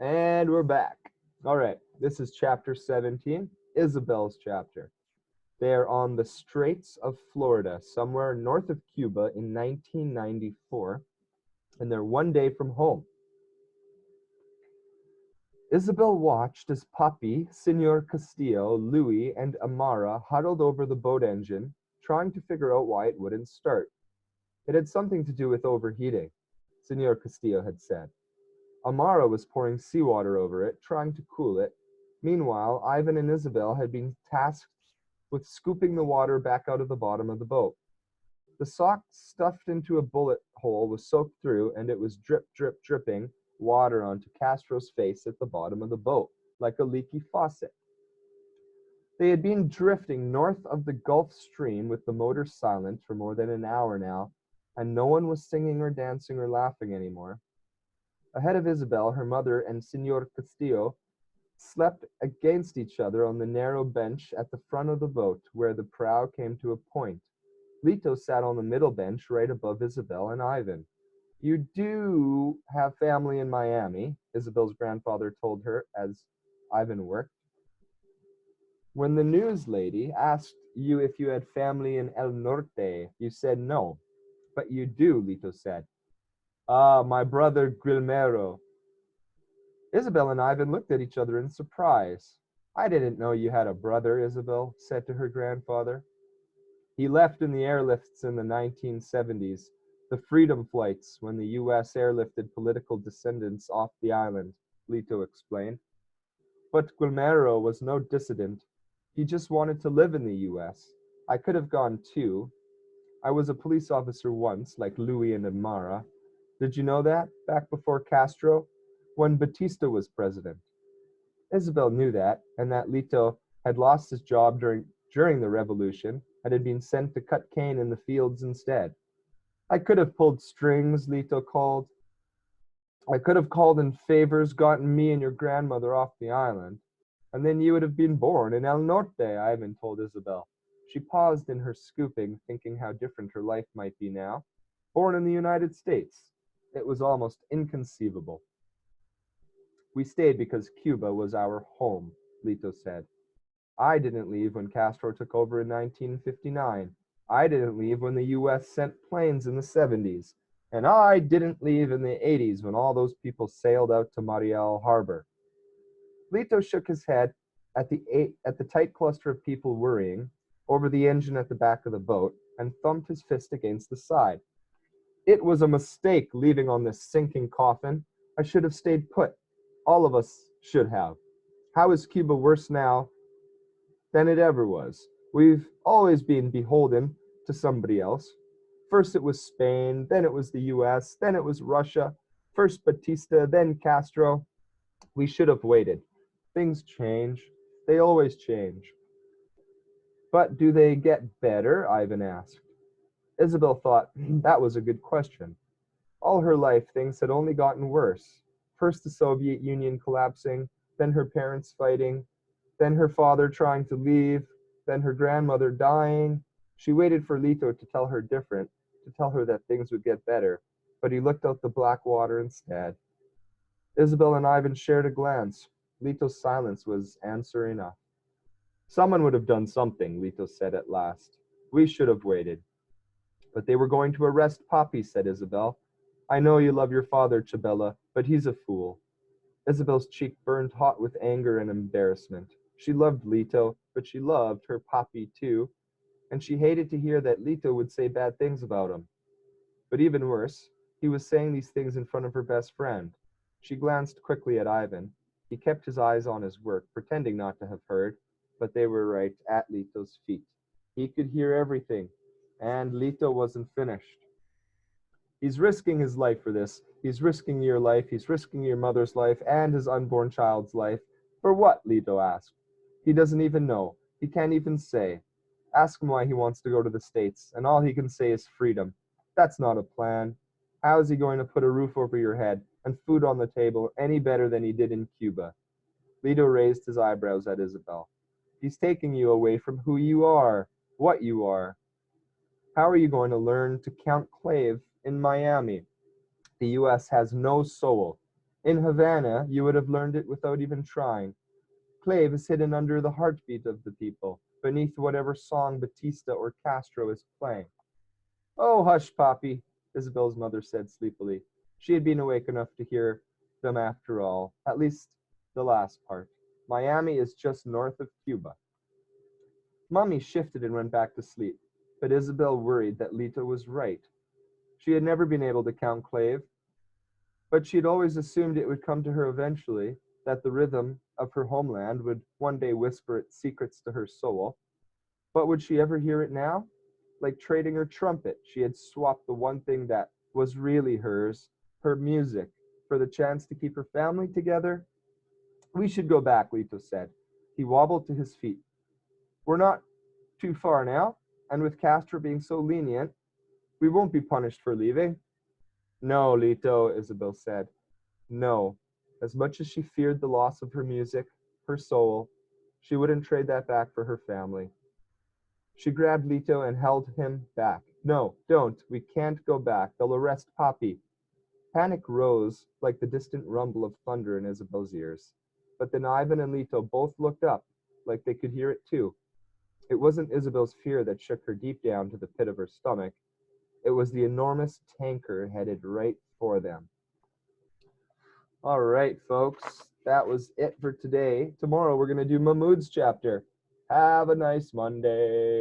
And we're back. All right, this is chapter 17, Isabel's chapter. They are on the Straits of Florida, somewhere north of Cuba in 1994, and they're one day from home. Isabel watched as Papi, Senor Castillo, Louis, and Amara huddled over the boat engine, trying to figure out why it wouldn't start. It had something to do with overheating, Senor Castillo had said. Amara was pouring seawater over it, trying to cool it. Meanwhile, Ivan and Isabel had been tasked with scooping the water back out of the bottom of the boat. The sock stuffed into a bullet hole was soaked through, and it was drip, drip, dripping water onto Castro's face at the bottom of the boat, like a leaky faucet. They had been drifting north of the Gulf Stream with the motor silent for more than an hour now, and no one was singing or dancing or laughing anymore. Ahead of Isabel, her mother and Senor Castillo slept against each other on the narrow bench at the front of the boat, where the prow came to a point. Lito sat on the middle bench right above Isabel and Ivan. You do have family in Miami, Isabel's grandfather told her as Ivan worked. When the news lady asked you if you had family in El Norte, you said no. But you do, Lito said. Ah, my brother Grilmero. Isabel and Ivan looked at each other in surprise. I didn't know you had a brother, Isabel said to her grandfather. He left in the airlifts in the 1970s, the freedom flights when the U.S. airlifted political descendants off the island, Lito explained. But Guillermo was no dissident. He just wanted to live in the U.S. I could have gone too. I was a police officer once, like Louis and Amara. Did you know that, back before Castro, when Batista was president? Isabel knew that, and that Lito had lost his job during the revolution and had been sent to cut cane in the fields instead. I could have pulled strings, Lito called. I could have called in favors, gotten me and your grandmother off the island. And then you would have been born in El Norte, Ivan told Isabel. She paused in her scooping, thinking how different her life might be now. Born in the United States. It was almost inconceivable. We stayed because Cuba was our home, Lito said. I didn't leave when Castro took over in 1959. I didn't leave when the U.S. sent planes in the 70s. And I didn't leave in the 80s when all those people sailed out to Mariel Harbor. Lito shook his head at the tight cluster of people worrying over the engine at the back of the boat and thumped his fist against the side. It was a mistake leaving on this sinking coffin. I should have stayed put. All of us should have. How is Cuba worse now than it ever was? We've always been beholden to somebody else. First it was Spain, then it was the US, then it was Russia, first Batista, then Castro. We should have waited. Things change. They always change. But do they get better? Ivan asked. Isabel thought that was a good question. All her life, things had only gotten worse. First the Soviet Union collapsing, then her parents fighting, then her father trying to leave, then her grandmother dying. She waited for Lito to tell her different, to tell her that things would get better, but he looked out the black water instead. Isabel and Ivan shared a glance. Lito's silence was answer enough. Someone would have done something, Lito said at last. We should have waited. But they were going to arrest Papi, said Isabel. I know you love your father, Chabela, but he's a fool. Isabel's cheek burned hot with anger and embarrassment. She loved Lito, but she loved her Papi too, and she hated to hear that Lito would say bad things about him. But even worse, he was saying these things in front of her best friend. She glanced quickly at Ivan. He kept his eyes on his work, pretending not to have heard, but they were right at Lito's feet. He could hear everything, and Lito wasn't finished. He's risking his life for this. He's risking your life, he's risking your mother's life, and his unborn child's life. For what? Lito asked. He doesn't even know. He can't even say. Ask him why he wants to go to the States, and all he can say is freedom. That's not a plan. How is he going to put a roof over your head and food on the table any better than he did in Cuba? Lito raised his eyebrows at Isabel. He's taking you away from who you are, what you are. How are you going to learn to count clave in Miami? The U.S. has no soul. In Havana, you would have learned it without even trying. Clave is hidden under the heartbeat of the people, beneath whatever song Batista or Castro is playing. Oh, hush, Poppy, Isabel's mother said sleepily. She had been awake enough to hear them after all, at least the last part. Miami is just north of Cuba. Mummy shifted and went back to sleep, but Isabel worried that Lita was right. She had never been able to count Clave, but she had always assumed it would come to her eventually, that the rhythm of her homeland would one day whisper its secrets to her soul. But would she ever hear it now? Like trading her trumpet, she had swapped the one thing that was really hers, her music, for the chance to keep her family together. We should go back, Lito said. He wobbled to his feet. We're not too far now, and with Castro being so lenient, we won't be punished for leaving. No, Lito, Isabel said. No. As much as she feared the loss of her music, her soul, she wouldn't trade that back for her family. She grabbed Lito and held him back. No, don't. We can't go back. They'll arrest Poppy. Panic rose like the distant rumble of thunder in Isabel's ears. But then Ivan and Lito both looked up, like they could hear it too. It wasn't Isabel's fear that shook her deep down to the pit of her stomach. It was the enormous tanker headed right for them. All right, folks, that was it for today. Tomorrow we're going to do Mahmoud's chapter. Have a nice Monday.